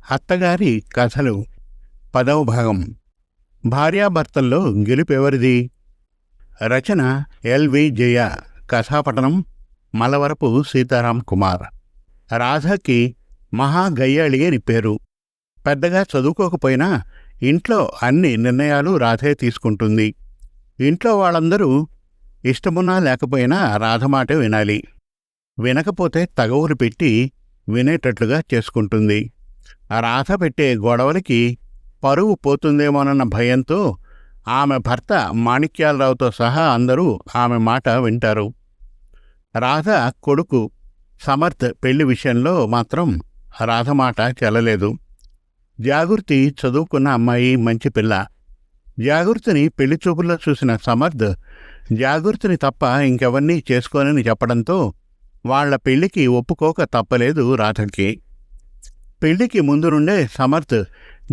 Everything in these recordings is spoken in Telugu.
అత్తగారి కథలు 10వ భాగం. భార్యాభర్తల్లో గెలుపెవరిది? రచన ఎల్.వి. జయ. కథాపఠనం మలవరపు సీతారాం కుమార్. రాధకి మహా గయ్యాళి అని పేరు. పెద్దగా చదువుకోకపోయినా ఇంట్లో అన్ని నిర్ణయాలు రాధే తీసుకుంటుంది. ఇంట్లో వాళ్ళందరూ ఇష్టమున్నా లేకపోయినా రాధ మాటే వినాలి. వినకపోతే తగవులు పెట్టి వినేటట్లుగా చేసుకుంటుంది. రాధ పెట్టే గొడవలకి పరువు పోతుందేమోనన్న భయంతో ఆమె భర్త మాణిక్యాలరావుతో సహా అందరూ ఆమె మాట వింటారు. రాధ కొడుకు సమర్థ్ పెళ్లి విషయంలో మాత్రం రాధ మాట చెల్లలేదు. జాగృతి చదువుకున్న అమ్మాయి, మంచి పిల్ల. జాగృతిని పెళ్లి చూపుల్లో చూసిన సమర్థ్ జాగృతిని తప్ప ఇంకెవరినీ చేసుకోనని చెప్పడంతో వాళ్ల పెళ్లికి ఒప్పుకోక తప్పలేదు రాధకి. పెళ్లికి ముందు నుండే సమర్థ్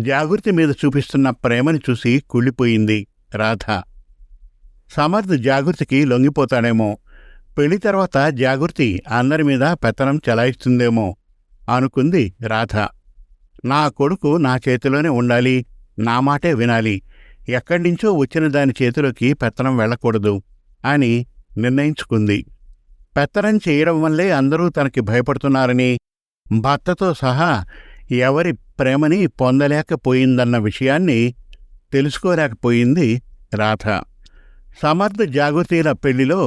జాగృతి మీద చూపిస్తున్న ప్రేమని చూసి కుళ్ళిపోయింది రాధ. సమర్థ్ జాగృతికి లొంగిపోతాడేమో, పెళ్లి తర్వాత జాగృతి అందరి మీద పెత్తనం చెలాయిస్తుందేమో అనుకుంది రాధ. నా కొడుకు నా చేతిలోనే ఉండాలి, నా మాటే వినాలి, ఎక్కడ్నించో వచ్చిన దాని చేతిలోకి పెత్తనం వెళ్ళకూడదు అని నిర్ణయించుకుంది. పెత్తనం చేయడం వల్లే అందరూ తనకి భయపడుతున్నారని, భర్తతో సహా ఎవరి ప్రేమని పొందలేకపోయిందన్న విషయాన్ని తెలుసుకోలేకపోయింది రాధ. సమర్థ జాగృతిల పెళ్లిలో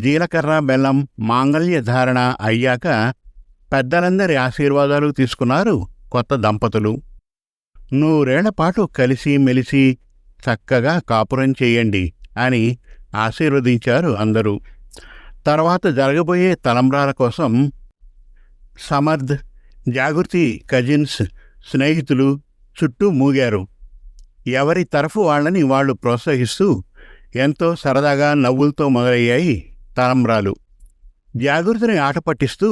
జీలకర్ర బెల్లం మాంగళ్య ధారణ అయ్యాక పెద్దలందరి ఆశీర్వాదాలు తీసుకున్నారు కొత్త దంపతులు. 100 ఏళ్ల పాటు కలిసి మెలిసి చక్కగా కాపురం చేయండి అని ఆశీర్వదించారు అందరూ. తర్వాత జరగబోయే తలంబ్రాల కోసం సమర్థ్, జాగృతి కజిన్స్, స్నేహితులు చుట్టూ మూగారు. ఎవరి తరఫు వాళ్ళని వాళ్లు ప్రోత్సహిస్తూ ఎంతో సరదాగా నవ్వులతో మొదలయ్యాయి తలంబ్రాలు. జాగృతిని ఆట పట్టిస్తూ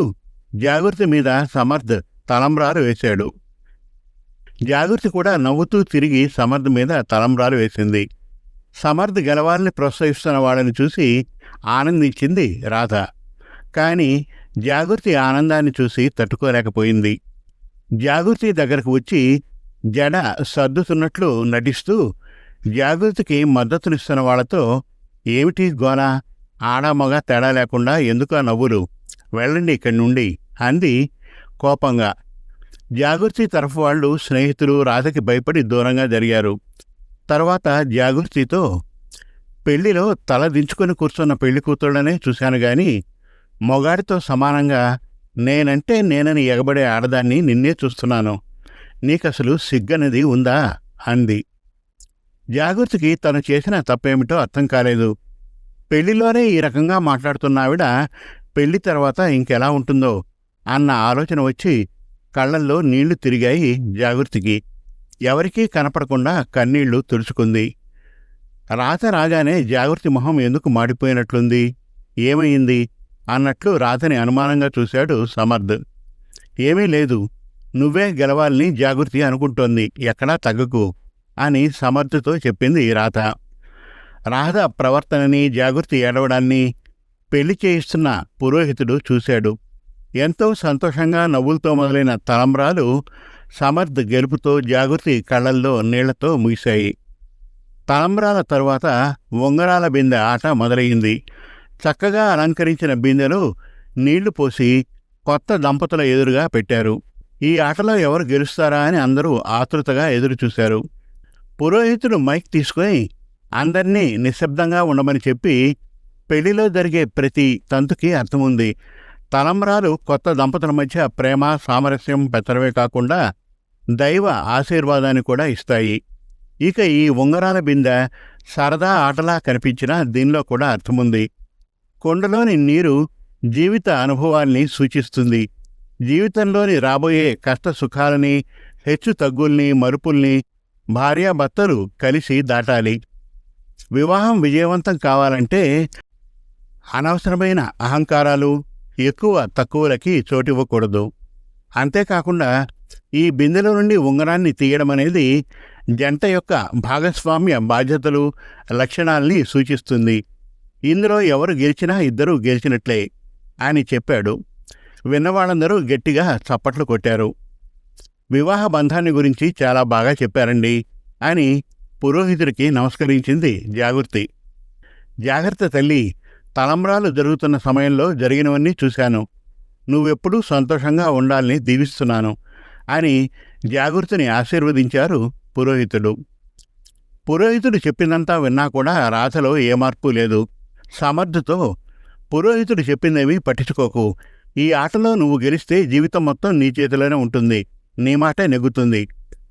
జాగృతి మీద సమర్థ్ తలంబ్రాలు వేశాడు. జాగృతి కూడా నవ్వుతూ తిరిగి సమర్థ్ మీద తలంబ్రాలు వేసింది. సమర్థ్ గెలవాలని ప్రోత్సహిస్తున్న వాళ్ళని చూసి ఆనందించింది రాధ. కానీ జాగృతి ఆనందాన్ని చూసి తట్టుకోలేకపోయింది. జాగృతి దగ్గరకు వచ్చి జడ సర్దుతున్నట్లు నటిస్తూ జాగృతికి మద్దతునిస్తున్న వాళ్లతో, ఏమిటి గోల, ఆడమగ తేడా లేకుండా ఎందుకా నవ్వులు, వెళ్ళండి ఇక్కడి నుండి అంది కోపంగా. జాగృతి తరఫు వాళ్ళు, స్నేహితులు రాధకి భయపడి దూరంగా జరిగారు. తర్వాత జాగృతితో, పెళ్లిలో తల దించుకొని కూర్చున్న పెళ్లి కూతుళ్ళనే చూశాను గాని మొగాడితో సమానంగా నేనంటే నేనని ఎగబడే ఆడదాన్ని నిన్నే చూస్తున్నాను, నీకసలు సిగ్గనేది ఉందా అంది. జాగృతికి తను చేసిన తప్పేమిటో అర్థం కాలేదు. పెళ్లిలోనే ఈ రకంగా మాట్లాడుతున్నావిడ పెళ్లి తర్వాత ఇంకెలా ఉంటుందో అన్న ఆలోచన వచ్చి కళ్లల్లో నీళ్లు తిరిగాయి జాగృతికి. ఎవరికీ కనపడకుండా కన్నీళ్లు తుడుచుకుంది. రాధ రాగానే జాగృతి మొహం ఎందుకు మాడిపోయినట్లుంది, ఏమైంది అన్నట్లు రాధని అనుమానంగా చూశాడు సమర్థ్. ఏమీ లేదు, నువ్వే గెలవాలని జాగృతి అనుకుంటోంది, ఎక్కడా తగ్గకు అని సమర్థ్తో చెప్పింది రాధ. రాధ ప్రవర్తనని, జాగృతి ఏడవడాన్ని పెళ్లి చేయిస్తున్న పురోహితుడు చూశాడు. ఎంతో సంతోషంగా నవ్వులతో మొదలైన తలంబ్రాలు సమర్థ్ గెలుపుతో జాగృతి కళ్లల్లో నీళ్లతో ముగిశాయి. తలంబ్రాల తరువాత ఉంగరాల బిందె ఆట మొదలయ్యింది. చక్కగా అలంకరించిన బిందెలో నీళ్లు పోసి కొత్త దంపతుల ఎదురుగా పెట్టారు. ఈ ఆటలో ఎవరు గెలుస్తారా అని అందరూ ఆతృతగా ఎదురుచూశారు. పురోహితుడు మైక్ తీసుకుని అందర్నీ నిశ్శబ్దంగా ఉండమని చెప్పి, పెళ్లిలో జరిగే ప్రతి తంతుకి అర్థముంది. తలంబ్రాలు కొత్త దంపతుల మధ్య ప్రేమ, సామరస్యం పెత్తరమే కాకుండా దైవ ఆశీర్వాదాన్ని కూడా ఇస్తాయి. ఇక ఈ ఉంగరాల బిందె సరదా ఆటలా కనిపించినా దీనిలో కూడా అర్థముంది. కొండలోని నీరు జీవిత అనుభవాల్ని సూచిస్తుంది. జీవితంలోని రాబోయే కష్ట సుఖాలని, హెచ్చు తగ్గుల్ని, మరుపుల్ని భార్యాభర్తలు కలిసి దాటాలి. వివాహం విజయవంతం కావాలంటే అనవసరమైన అహంకారాలు, ఎక్కువ తక్కువలకి చోటివ్వకూడదు. అంతేకాకుండా ఈ బిందెలో నుండి ఉంగరాన్ని తీయడమనేది జంట యొక్క భాగస్వామ్య బాధ్యతలు, లక్షణాల్ని సూచిస్తుంది. ఇందులో ఎవరు గెలిచినా ఇద్దరూ గెలిచినట్లే అని చెప్పాడు. విన్నవాళ్ళందరూ గట్టిగా చప్పట్లు కొట్టారు. వివాహ బంధాన్ని గురించి చాలా బాగా చెప్పారండి అని పురోహితుడికి నమస్కరించింది జాగృతి. జాగ్రత్త తల్లి, తలంబ్రాలు జరుగుతున్న సమయంలో జరిగినవన్నీ చూశాను. నువ్వెప్పుడూ సంతోషంగా ఉండాలని దీవిస్తున్నాను అని జాగృతిని ఆశీర్వదించారు పురోహితుడు. పురోహితుడు చెప్పిందంతా విన్నా కూడా రాధలో ఏ మార్పు లేదు. సమర్థతో, పురోహితుడు చెప్పిందేమీ పట్టించుకోకు. ఈ ఆటలో నువ్వు గెలిస్తే జీవితం మొత్తం నీ చేతిలోనే ఉంటుంది. నీ మాటే నెగ్గుతుంది.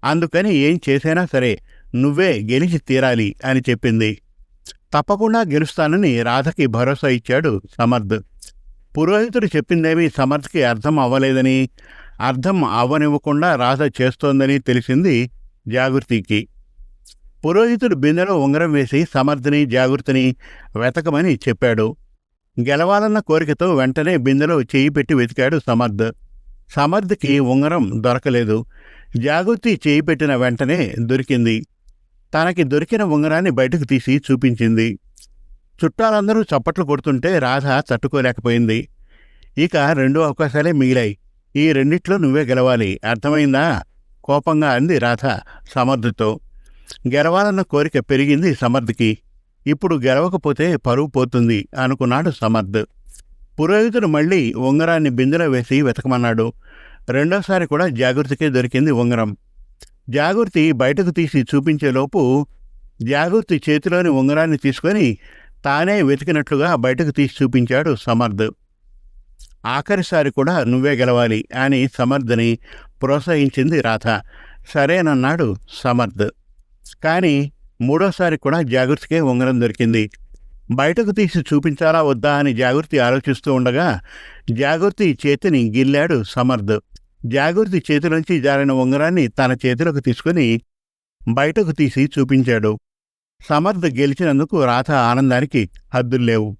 అందుకని ఏం చేసైనా సరే నువ్వే గెలిచి తీరాలి అని చెప్పింది. తప్పకుండా గెలుస్తానని రాధకి భరోసా ఇచ్చాడు సమర్థ్. పురోహితుడు చెప్పిందేమీ సమర్థ్కి అర్థం అవ్వలేదని, అర్థం అవ్వనివ్వకుండా రాధ చేస్తోందని తెలిసింది జాగృతికి. పురోహితుడు బిందెలో ఉంగరం వేసి సమర్థని, జాగృతిని వెతకమని చెప్పాడు. గెలవాలన్న కోరికతో వెంటనే బిందెలో చేయి పెట్టి వెతికాడు సమర్థ్. సమర్థ్కి ఉంగరం దొరకలేదు. జాగృతి చేయి పెట్టిన వెంటనే దొరికింది. తనకి దొరికిన ఉంగరాన్ని బయటకు తీసి చూపించింది. చుట్టాలందరూ చప్పట్లు కొడుతుంటే రాధ తట్టుకోలేకపోయింది. ఇక 2 అవకాశాలే మిగిలాయి. ఈ రెండిట్లో నువ్వే గెలవాలి, అర్థమైందా? కోపంగా అంది రాధ సమర్థ్తో. గెలవాలన్న కోరిక పెరిగింది సమర్థ్కి. ఇప్పుడు గెలవకపోతే పరువు పోతుంది అనుకున్నాడు సమర్థ్. పురోహితుడు మళ్ళీ ఉంగరాన్ని బిందెలో వేసి వెతకమన్నాడు. రెండోసారి కూడా జాగృతికే దొరికింది ఉంగరం. జాగృతి బయటకు తీసి చూపించేలోపు జాగృతి చేతిలోని ఉంగరాన్ని తీసుకొని తానే వెతికినట్లుగా బయటకు తీసి చూపించాడు సమర్థ్. ఆఖరిసారి కూడా నువ్వే గెలవాలి అని సమర్థ్ని ప్రోత్సహించింది రాధ. సరేనన్నాడు సమర్థ్. కానీ మూడోసారి కూడా జాగృతికే ఉంగరం దొరికింది. బయటకు తీసి చూపించాలా వద్దా అని జాగృతి ఆలోచిస్తూ ఉండగా జాగృతి చేతిని గిల్లాడు సమర్థ్. జాగృతి చేతిలోంచి జారిన ఉంగరాన్ని తన చేతిలోకి తీసుకుని బయటకు తీసి చూపించాడు. సమర్థ్ గెలిచినందుకు రాధ ఆనందానికి హద్దుల్లేవు.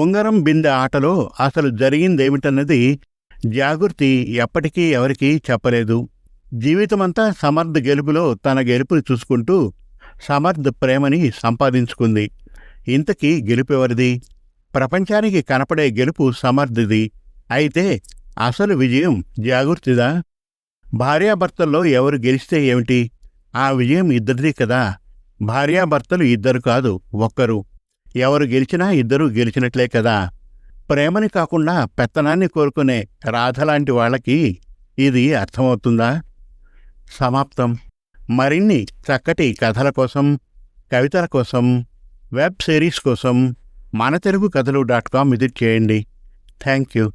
ఉంగరం బిందె ఆటలో అసలు జరిగిందేమిటన్నది జాగృతి ఎప్పటికీ ఎవరికీ చెప్పలేదు. జీవితమంతా సమర్థ్ గెలుపులో తన గెలుపుని చూసుకుంటూ సమర్థ్ ప్రేమని సంపాదించుకుంది. ఇంతకీ గెలుపెవరిది? ప్రపంచానికి కనపడే గెలుపు సమర్థిది. అయితే అసలు విజయం జాగృతిదా? భార్యాభర్తల్లో ఎవరు గెలిస్తే ఏమిటి? ఆ విజయం ఇద్దరిది కదా. భార్యాభర్తలు ఇద్దరు కాదు, ఒక్కరు. ఎవరు గెలిచినా ఇద్దరూ గెలిచినట్లే కదా. ప్రేమని కాకుండా పెత్తనాన్ని కోరుకునే రాధలాంటి వాళ్ళకి ఇది అర్థమవుతుందా? సమాప్తం. మరిన్ని చక్కటి కథల కోసం, కవితల కోసం, వెబ్ సిరీస్ కోసం మనతెలుగుకథలు.com విజిట్ చేయండి. Thank you.